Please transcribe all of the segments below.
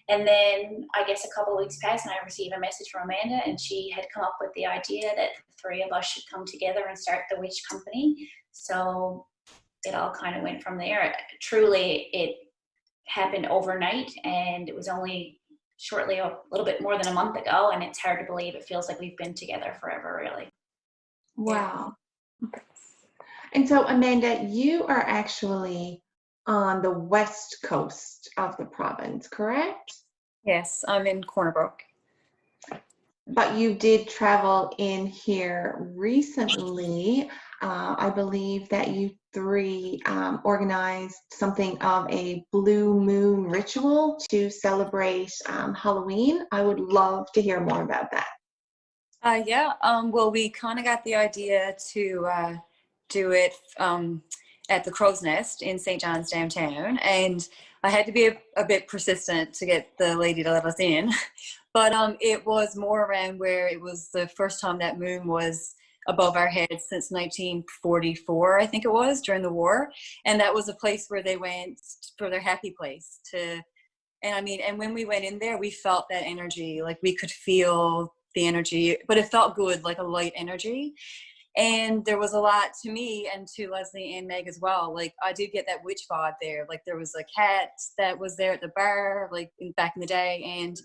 And then I guess a couple of weeks passed and I received a message from Amanda, and she had come up with the idea that the three of us should come together and start the witch company. So it all kind of went from there. Truly, it happened overnight, and it was only shortly, a little bit more than a month ago, and it's hard to believe. It feels like we've been together forever, really. Wow. And so, Amanda, you are actually on the west coast of the province, correct? Yes, I'm in Corner Brook. But you did travel in here recently. I believe that you three organized something of a blue moon ritual to celebrate Halloween. I would love to hear more about that. Well, we kind of got the idea to do it at the Crow's Nest in St. John's downtown, and I had to be a bit persistent to get the lady to let us in. But it was more around where it was the first time that moon was above our heads since 1944, I think it was, during the war. And that was a place where they went for their happy place and when we went in there, we felt that energy, like we could feel the energy, but it felt good, like a light energy. And there was a lot to me and to Leslie and Meg as well. Like I did get that witch vibe there. Like there was a cat that was there at the bar, like back in the day. And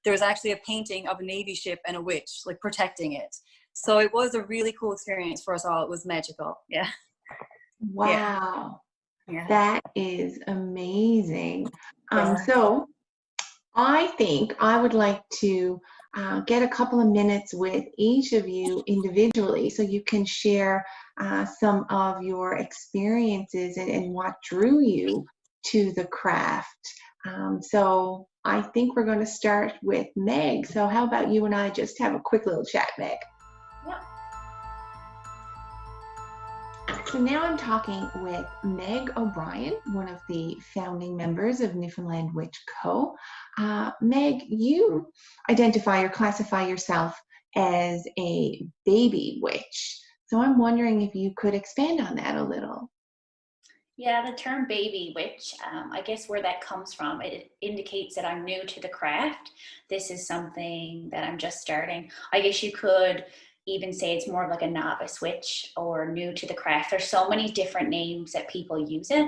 there was actually a painting of a Navy ship and a witch, like protecting it. So it was a really cool experience for us all. It was magical. Yeah. Wow. Yeah. That is amazing. So I think I would like to get a couple of minutes with each of you individually so you can share some of your experiences and what drew you to the craft. So I think we're going to start with Meg. So how about you and I just have a quick little chat, Meg? Yeah. So now I'm talking with Meg O'Brien, one of the founding members of Newfoundland Witch Co. Meg, you identify or classify yourself as a baby witch. So I'm wondering if you could expand on that a little. Yeah, the term baby witch, I guess where that comes from, it indicates that I'm new to the craft. This is something that I'm just starting. I guess you could even say it's more of like a novice witch or new to the craft. There's so many different names that people use it,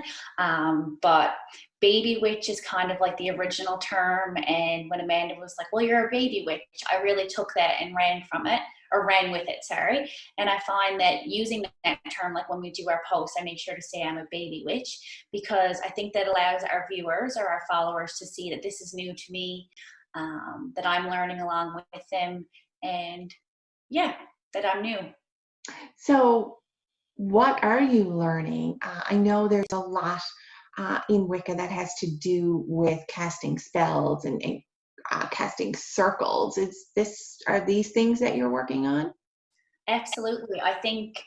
but baby witch is kind of like the original term. And when Amanda was like, well, you're a baby witch, I really took that and ran with it, sorry. And I find that using that term, like when we do our posts, I make sure to say I'm a baby witch, because I think that allows our viewers or our followers to see that this is new to me, that I'm learning along with them, and yeah, that I'm new. So what are you learning? I know there's a lot in Wicca that has to do with casting spells and casting circles. Are these things that you're working on? Absolutely. I think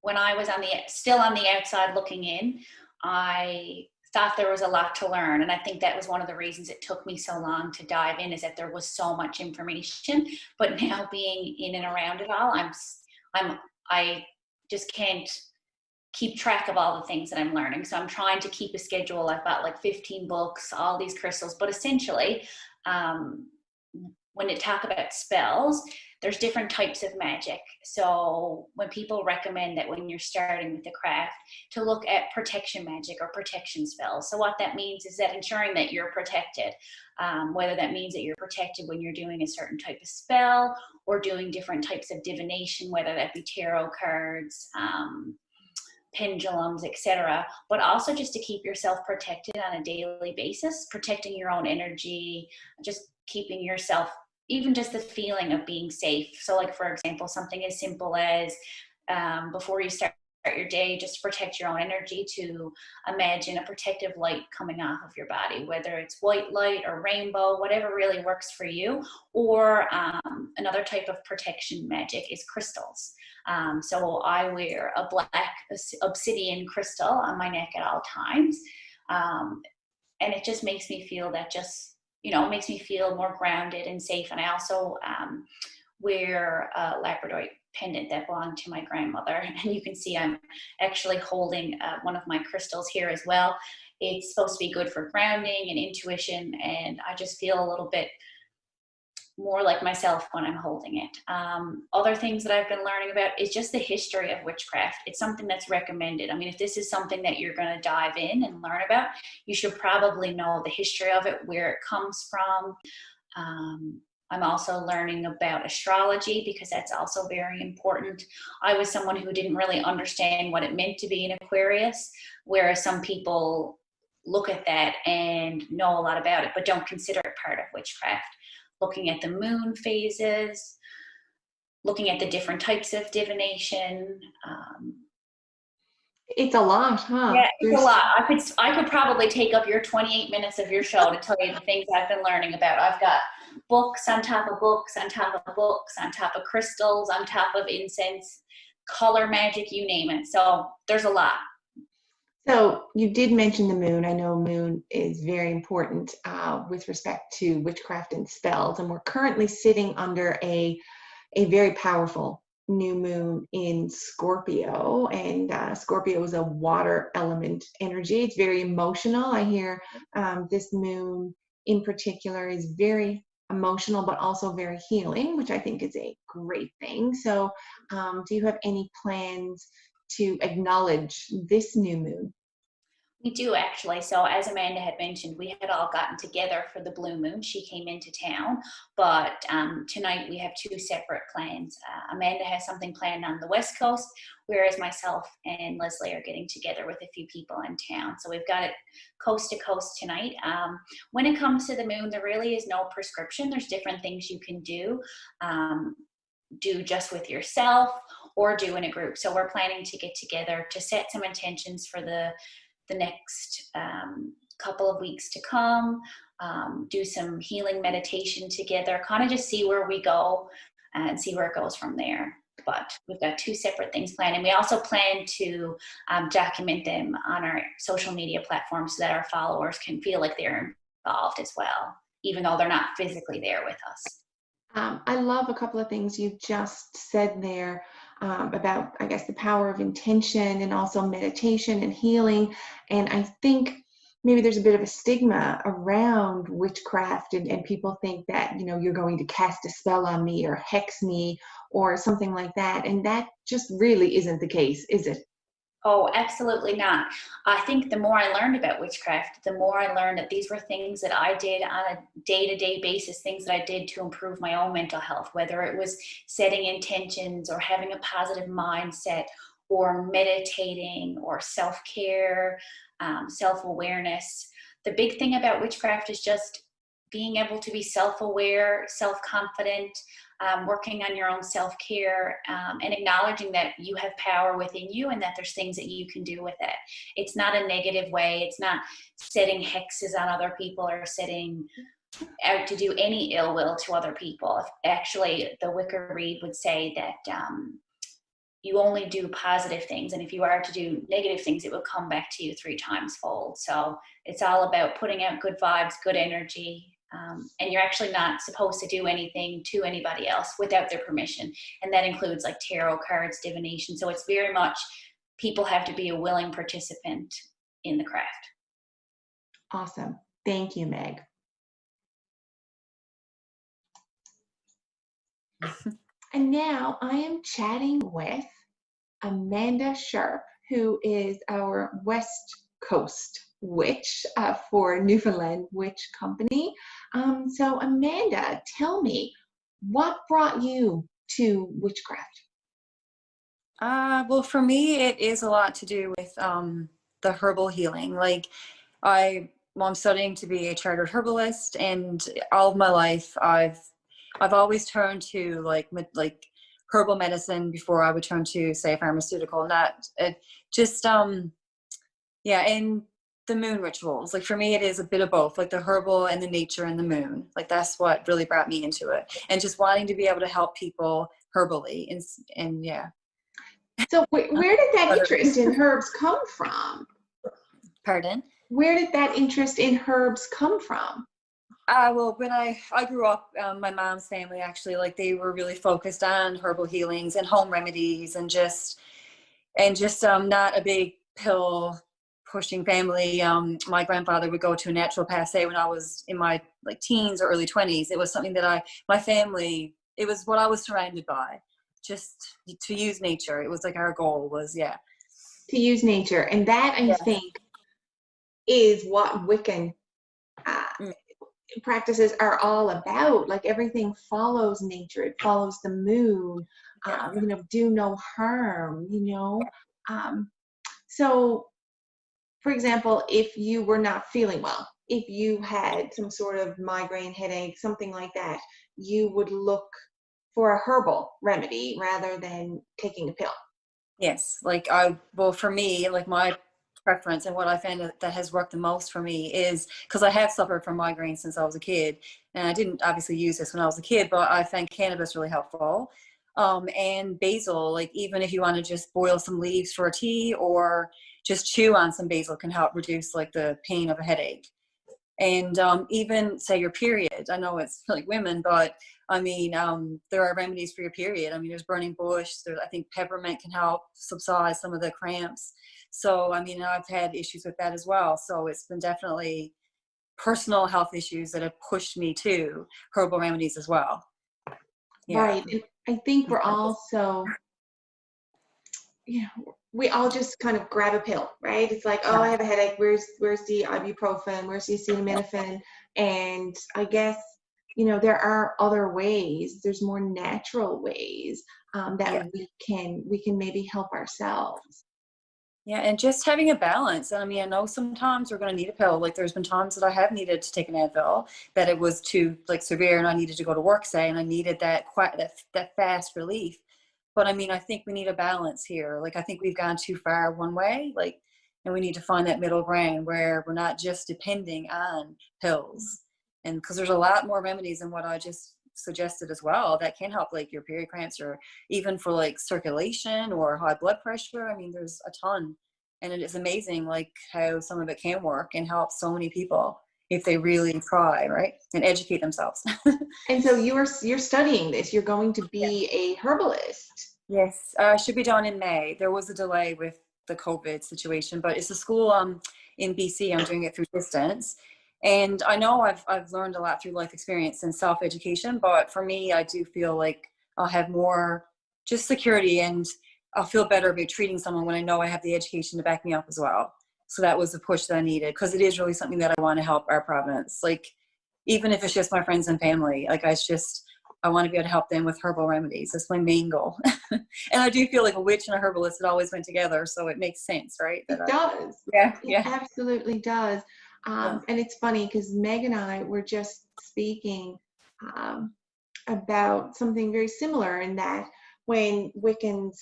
when I was still on the outside looking in, I thought there was a lot to learn. And I think that was one of the reasons it took me so long to dive in, is that there was so much information. But now being in and around it all, I just can't keep track of all the things that I'm learning. So I'm trying to keep a schedule. I've got like 15 books, all these crystals, but essentially, when you talk about spells, there's different types of magic. So when people recommend that when you're starting with the craft, to look at protection magic or protection spells. So what that means is that ensuring that you're protected, whether that means that you're protected when you're doing a certain type of spell or doing different types of divination, whether that be tarot cards, pendulums, etc., but also just to keep yourself protected on a daily basis, protecting your own energy, just keeping yourself, even just the feeling of being safe. So like, for example, something as simple as before you start your day, just to protect your own energy, to imagine a protective light coming off of your body, whether it's white light or rainbow, whatever really works for you. Or another type of protection magic is crystals. So I wear a black obsidian crystal on my neck at all times. And it just makes me feel that makes me feel more grounded and safe. And I also wear a Labradorite pendant that belonged to my grandmother. And you can see I'm actually holding one of my crystals here as well. It's supposed to be good for grounding and intuition, and I just feel a little bit more like myself when I'm holding it. Other things that I've been learning about is just the history of witchcraft. It's something that's recommended. I mean, if this is something that you're going to dive in and learn about, you should probably know the history of it, where it comes from. I'm also learning about astrology, because that's also very important. I was someone who didn't really understand what it meant to be an Aquarius, whereas some people look at that and know a lot about it, but don't consider it part of witchcraft. Looking at the moon phases, looking at the different types of divination. It's a lot, huh? Yeah, it's a lot. I could probably take up your 28 minutes of your show to tell you the things I've been learning about. I've got books on top of books on top of books on top of crystals on top of incense, color magic, you name it. So there's a lot. So you did mention the moon. I know moon is very important with respect to witchcraft and spells, and we're currently sitting under a very powerful new moon in Scorpio, and Scorpio is a water element energy. It's very emotional. I hear this moon in particular is very emotional, but also very healing, which I think is a great thing. So do you have any plans to acknowledge this new moon? We do, actually. So as Amanda had mentioned, we had all gotten together for the blue moon. She came into town, but tonight we have two separate plans. Amanda has something planned on the West Coast, whereas myself and Leslie are getting together with a few people in town. So we've got it coast to coast tonight. When it comes to the moon, there really is no prescription. There's different things you can do just with yourself or do in a group. So we're planning to get together to set some intentions for the next couple of weeks to come, do some healing meditation together, kind of just see where we go and see where it goes from there. But we've got two separate things planned, and we also plan to document them on our social media platforms so that our followers can feel like they're involved as well, even though they're not physically there with us. I love a couple of things you just said there about, I guess, the power of intention and also meditation and healing. And I think maybe there's a bit of a stigma around witchcraft, and people think that, you know, you're going to cast a spell on me or hex me or something like that. And that just really isn't the case, is it? Oh, absolutely not. I think the more I learned about witchcraft, the more I learned that these were things that I did on a day-to-day basis, things that I did to improve my own mental health, whether it was setting intentions or having a positive mindset or meditating or self-care, self-awareness. The big thing about witchcraft is just being able to be self-aware, self-confident, working on your own self-care, and acknowledging that you have power within you and that there's things that you can do with it. It's not a negative way. It's not setting hexes on other people or setting out to do any ill will to other people. Actually, the Wicca Reed would say that you only do positive things, and if you are to do negative things, it will come back to you 3 times fold. So it's all about putting out good vibes, good energy, and you're actually not supposed to do anything to anybody else without their permission. And that includes like tarot cards, divination. So it's very much people have to be a willing participant in the craft. Awesome. Thank you, Meg. And now I am chatting with Amanda Sharpe, who is our West Coast witch for Newfoundland Witch Company. So Amanda, tell me, what brought you to witchcraft? Well, for me, it is a lot to do with the herbal healing. Like I'm studying to be a chartered herbalist, and all of my life I've always turned to like herbal medicine before I would turn to, say, pharmaceutical. Not just and the moon rituals. Like for me, it is a bit of both, like the herbal and the nature and the moon. Like that's what really brought me into it, and just wanting to be able to help people herbally. And yeah. So where did that interest in herbs come from? Pardon? Where did that interest in herbs come from? Well, when I grew up, my mom's family actually, like they were really focused on herbal healings and home remedies and just not a big pill pushing family. My grandfather would go to a naturopath when I was in my like teens or early 20s. It was something that my family, it was what I was surrounded by, just to use nature. It was like our goal was, to use nature. And that, I think, is what Wiccan practices are all about. Like, everything follows nature. It follows the moon. You know, do no harm, you know. So, for example, if you were not feeling well, if you had some sort of migraine, headache, something like that, you would look for a herbal remedy rather than taking a pill. Yes, like for me, like my preference and what I found that has worked the most for me is because I have suffered from migraines since I was a kid, and I didn't obviously use this when I was a kid, but I found cannabis really helpful. And basil, like even if you want to just boil some leaves for a tea or just chew on some basil can help reduce like the pain of a headache. And even say your period, I know it's like women, but I mean, there are remedies for your period. I mean, there's burning bush. I think peppermint can help subside some of the cramps. So, I mean, I've had issues with that as well. So it's been definitely personal health issues that have pushed me to herbal remedies as well. Yeah. Right. And I think we're also, you know, we all just kind of grab a pill, right? It's like, oh, I have a headache. Where's the ibuprofen? Where's the acetaminophen? And I guess, you know, there are other ways. There's more natural ways that we can maybe help ourselves. Yeah, and just having a balance. I mean, I know sometimes we're going to need a pill. Like there's been times that I have needed to take an Advil that it was too like severe, and I needed to go to work, say, and I needed that fast relief. But I mean, I think we need a balance here. Like, I think we've gone too far one way, like, and we need to find that middle ground where we're not just depending on pills. And because there's a lot more remedies than what I just suggested as well that can help, like your period cramps or even for like circulation or high blood pressure. I mean, there's a ton. And it is amazing, like, how some of it can work and help so many people if they really try, right, and educate themselves. And so you're studying this. You're going to be a herbalist. Yes, should be done in May. There was a delay with the COVID situation, but it's a school in BC. I'm doing it through distance, and I know I've learned a lot through life experience and self-education. But for me, I do feel like I'll have more just security, and I'll feel better about treating someone when I know I have the education to back me up as well. So that was the push that I needed, because it is really something that I want to help our province. Like, even if it's just my friends and family, like I want to be able to help them with herbal remedies. That's my main goal. And I do feel like a witch and a herbalist, it always went together. So it makes sense, right? It does. It absolutely does. And it's funny because Meg and I were just speaking about something very similar, in that when Wiccans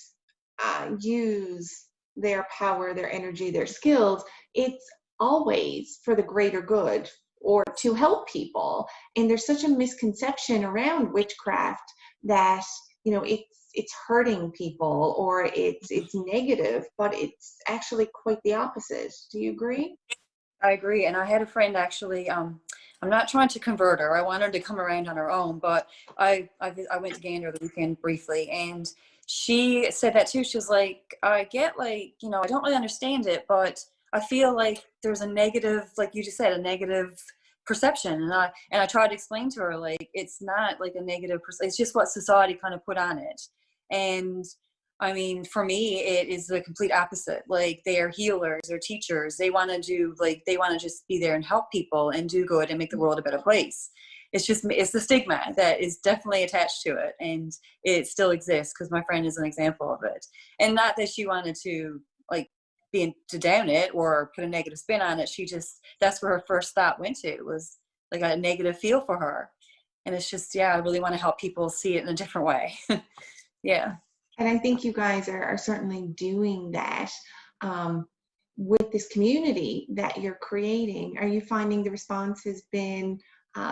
use their power, their energy, their skills, it's always for the greater good or to help people. And there's such a misconception around witchcraft that, you know, it's hurting people or it's negative, but it's actually quite the opposite. Do you agree? I agree. And I had a friend actually, I'm not trying to convert her. I want her to come around on her own, but I went to Gander the weekend briefly, and she said that too. She was like, I get, like, you know, I don't really understand it, but I feel like there's a negative, like you just said, a negative perception. And I tried to explain to her, like, it's not like a negative, it's just what society kind of put on it. And I mean, for me, it is the complete opposite. Like, they are healers, they're teachers. They want to just be there and help people and do good and make the world a better place. It's the stigma that is definitely attached to it. And it still exists, because my friend is an example of it. And not that she wanted to, like, to down it or put a negative spin on it. That's where her first thought went to, was like a negative feel for her. And it's just, I really want to help people see it in a different way. Yeah. And I think you guys are certainly doing that with this community that you're creating. Are you finding the response has been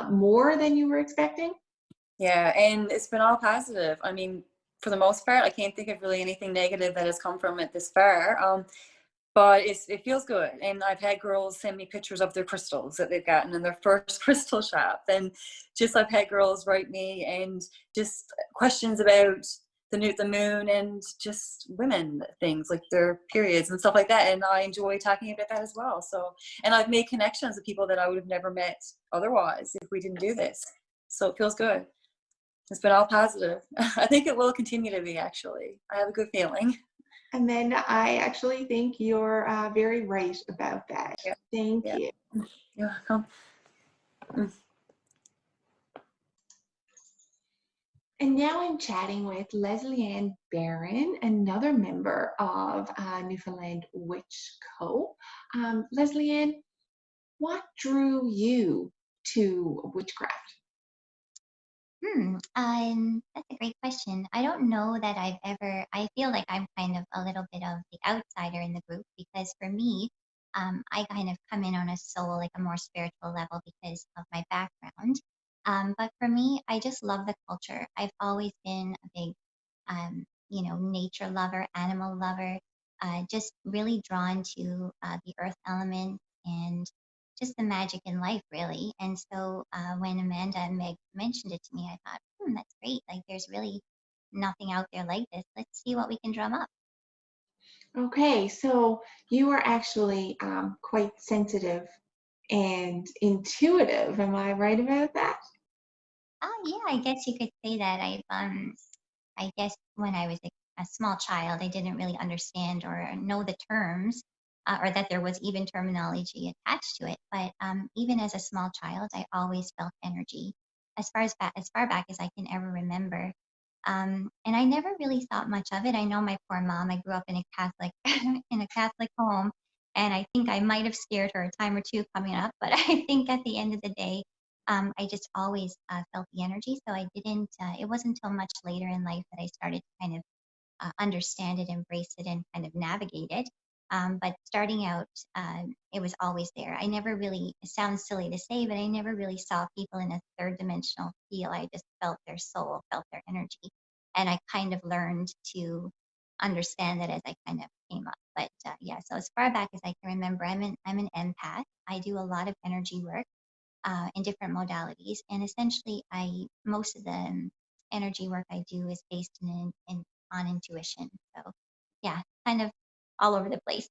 more than you were expecting? Yeah, and it's been all positive. I mean, for the most part, I can't think of really anything negative that has come from it this far. But it feels good. And I've had girls send me pictures of their crystals that they've gotten in their first crystal shop. And just, I've had girls write me and just questions about the moon and just women things like their periods and stuff like that. And I enjoy talking about that as well. So, and I've made connections with people that I would have never met otherwise if we didn't do this. So it feels good. It's been all positive. I think it will continue to be, actually. I have a good feeling. And then I actually think you're very right about that. Yeah. Thank you. You're welcome. And now I'm chatting with Ann Barron, another member of Newfoundland Witch Co. Ann, what drew you to witchcraft? That's a great question. I don't know that I feel like I'm kind of a little bit of the outsider in the group because for me, I kind of come in on a soul, like a more spiritual level because of my background. But for me, I just love the culture. I've always been a big, nature lover, animal lover, just really drawn to the earth element and just the magic in life, really. And so when Amanda and Meg mentioned it to me, I thought, that's great. Like, there's really nothing out there like this. Let's see what we can drum up. Okay, so you are actually quite sensitive and intuitive. Am I right about that? Oh, yeah, I guess you could say that. I guess when I was a small child, I didn't really understand or know the terms. Or that there was even terminology attached to it. But even as a small child, I always felt energy, as far back as I can ever remember. And I never really thought much of it. I know my poor mom. I grew up in a Catholic in a Catholic home, and I think I might have scared her a time or two coming up. But I think at the end of the day, I just always felt the energy. So I didn't. It wasn't until much later in life that I started to kind of understand it, embrace it, and kind of navigate it. But starting out, it was always there. I never really, it sounds silly to say, but I never really saw people in a third dimensional feel. I just felt their soul, felt their energy. And I kind of learned to understand that as I kind of came up. But yeah, so as far back as I can remember, I'm an empath. I do a lot of energy work in different modalities. And essentially, most of the energy work I do is based on intuition. So yeah, kind of all over the place.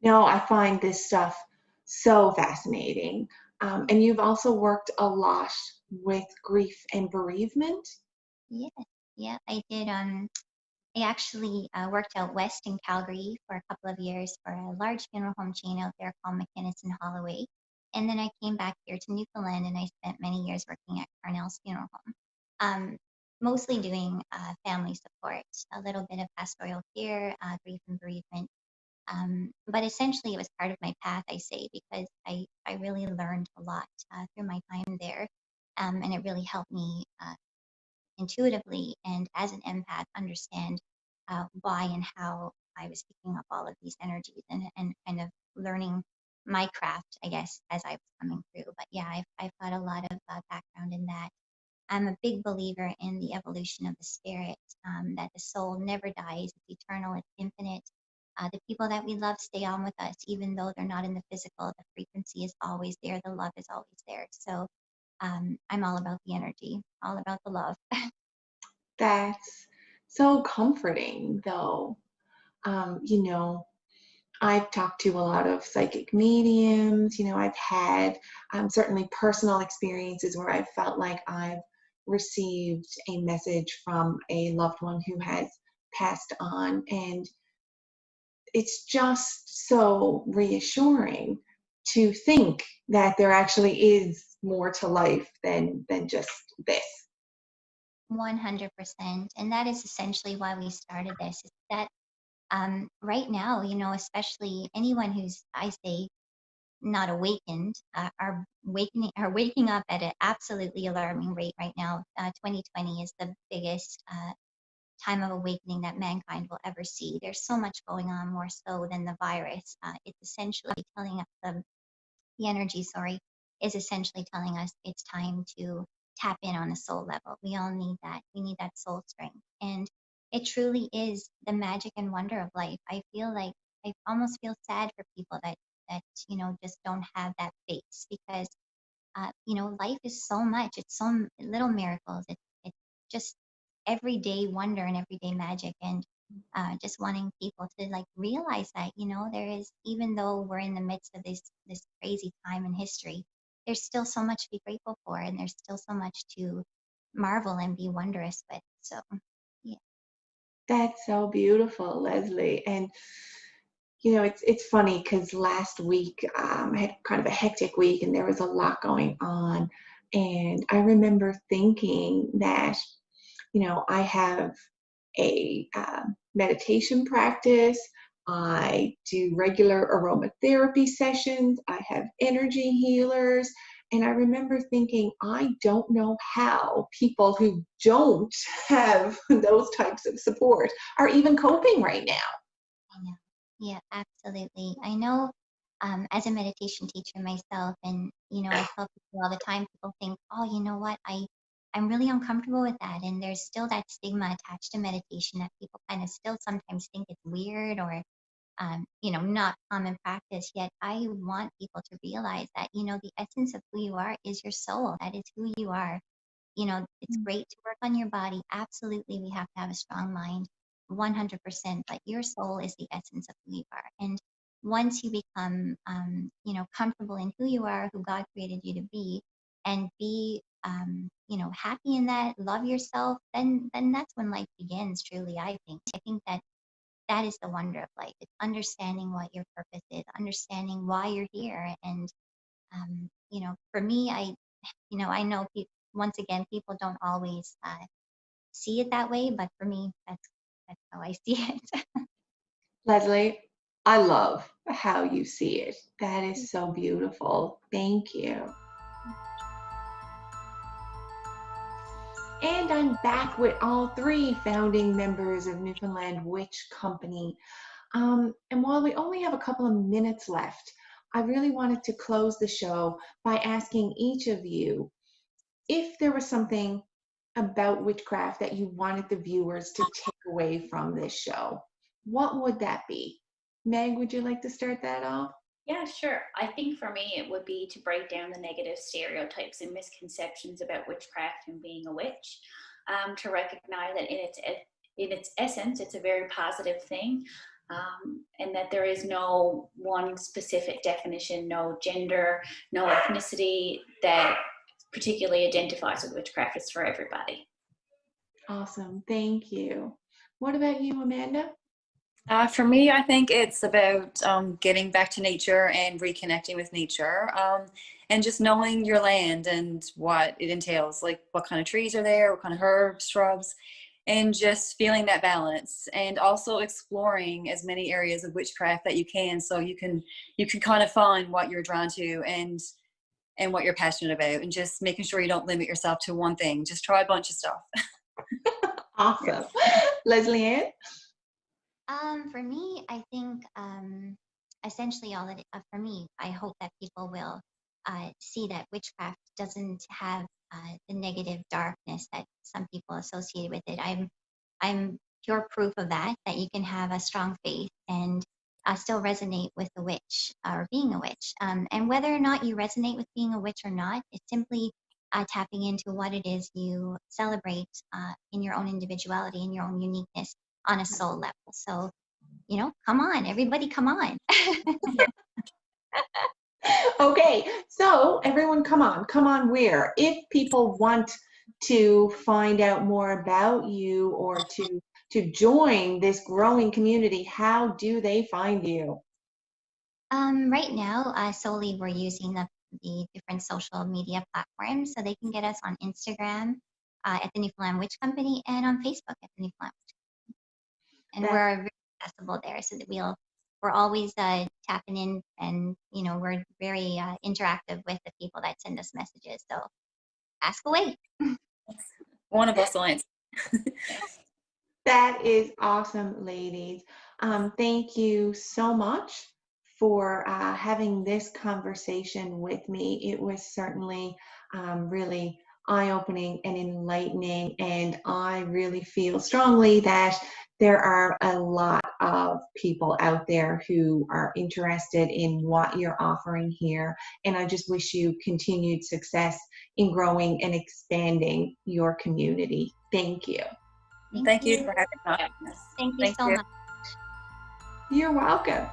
No, I find this stuff so fascinating. And you've also worked a lot with grief and bereavement. Yeah, I did. I actually worked out west in Calgary for a couple of years for a large funeral home chain out there called McInnes and Holloway. And then I came back here to Newfoundland and I spent many years working at Carnell's Funeral Home. Mostly doing family support, a little bit of pastoral care, grief and bereavement. But essentially, it was part of my path, I say, because I really learned a lot through my time there. And it really helped me intuitively and as an empath understand why and how I was picking up all of these energies and kind of learning my craft, I guess, as I was coming through. But yeah, I've got a lot of background in that. I'm a big believer in the evolution of the spirit, that the soul never dies, it's eternal, it's infinite. The people that we love stay on with us, even though they're not in the physical. The frequency is always there, the love is always there. So I'm all about the energy, all about the love. That's so comforting, though. I've talked to a lot of psychic mediums. I've had certainly personal experiences where I've felt like I've received a message from a loved one who has passed on. And it's just so reassuring to think that there actually is more to life than just this. 100%. And that is essentially why we started this, is that right now, especially anyone who's, I say, not awakened, are waking up at an absolutely alarming rate right now. 2020 is the biggest time of awakening that mankind will ever see. There's so much going on, more so than the virus. It's essentially telling us the energy, is essentially telling us it's time to tap in on a soul level. We all need that. We need that soul strength. And it truly is the magic and wonder of life. I almost feel sad for people that just don't have that base, because life is so much. It's so little miracles. It's just everyday wonder and everyday magic, and just wanting people to like realize that, you know, there is, even though we're in the midst of this crazy time in history, there's still so much to be grateful for, and there's still so much to marvel and be wondrous with. So yeah. That's so beautiful, Leslie. And you know, it's funny because last week I had kind of a hectic week and there was a lot going on. And I remember thinking that, you know, I have a meditation practice. I do regular aromatherapy sessions. I have energy healers. And I remember thinking, I don't know how people who don't have those types of support are even coping right now. I know. Yeah, absolutely. I know, as a meditation teacher myself, and you know, I tell people all the time, people think, oh, you know what, I'm really uncomfortable with that. And there's still that stigma attached to meditation that people kind of still sometimes think it's weird or you know, not common practice. Yet I want people to realize that, you know, the essence of who you are is your soul. That is who you are. You know, it's great to work on your body. Absolutely, we have to have a strong mind, 100%. But your soul is the essence of who you are. And once you become, you know, comfortable in who you are, who God created you to be, and be, you know, happy in that, love yourself, then that's when life begins. Truly, I think. I think that that is the wonder of life. It's understanding what your purpose is, understanding why you're here. And you know, for me, you know, I know once again, people don't always see it that way, but for me, that's how I see it. Leslie, I love how you see it. That is so beautiful. Thank you. And I'm back with all three founding members of Newfoundland Witch Company. And while we only have a couple of minutes left, I really wanted to close the show by asking each of you if there was something about witchcraft that you wanted the viewers to take away from this show. What would that be? Meg, would you like to start that off? Yeah, sure. I think for me, it would be to break down the negative stereotypes and misconceptions about witchcraft and being a witch, to recognize that in its essence, it's a very positive thing, and that there is no one specific definition, no gender, no ethnicity that particularly identifies with witchcraft. It's for everybody. Awesome. Thank you. What about you, Amanda? For me, I think it's about getting back to nature and reconnecting with nature, and just knowing your land and what it entails, like what kind of trees are there, what kind of herbs, shrubs, and just feeling that balance, and also exploring as many areas of witchcraft that you can, so you can kind of find what you're drawn to and what you're passionate about, and just making sure you don't limit yourself to one thing. Just try a bunch of stuff. Awesome. Leslie Ann? For me, I think essentially all that for me, I hope that people will see that witchcraft doesn't have the negative darkness that some people associate with it. I'm pure proof of that you can have a strong faith and still resonate with the witch or being a witch. And whether or not you resonate with being a witch or not, it's simply tapping into what it is you celebrate in your own individuality, in your own uniqueness on a soul level. So, you know, come on, everybody, come on. Okay, so everyone come on where? If people want to find out more about you or to join this growing community, how do they find you? Right now, solely we're using the different social media platforms, so they can get us on Instagram at the Newfoundland Witch Company and on Facebook at the Newfoundland Witch Company. And we're very accessible there, so that we're always tapping in, and you know, we're very interactive with the people that send us messages. So ask away. One of us will answer. That is awesome, ladies. Thank you so much for having this conversation with me. It was certainly really eye-opening and enlightening, and I really feel strongly that there are a lot of people out there who are interested in what you're offering here, and I just wish you continued success in growing and expanding your community. Thank you. Thank you for having us. Thank you so much. You're welcome.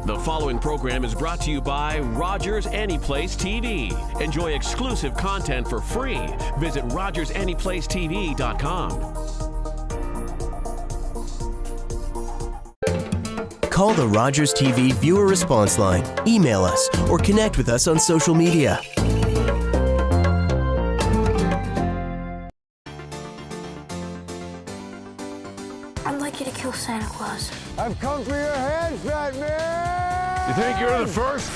The following program is brought to you by Rogers Anyplace TV. Enjoy exclusive content for free. Visit RogersAnyplaceTV.com. Call the Rogers TV viewer response line, email us, or connect with us on social media. I'd like you to kill Santa Claus. I've come for your head, fat man! You think you're the first?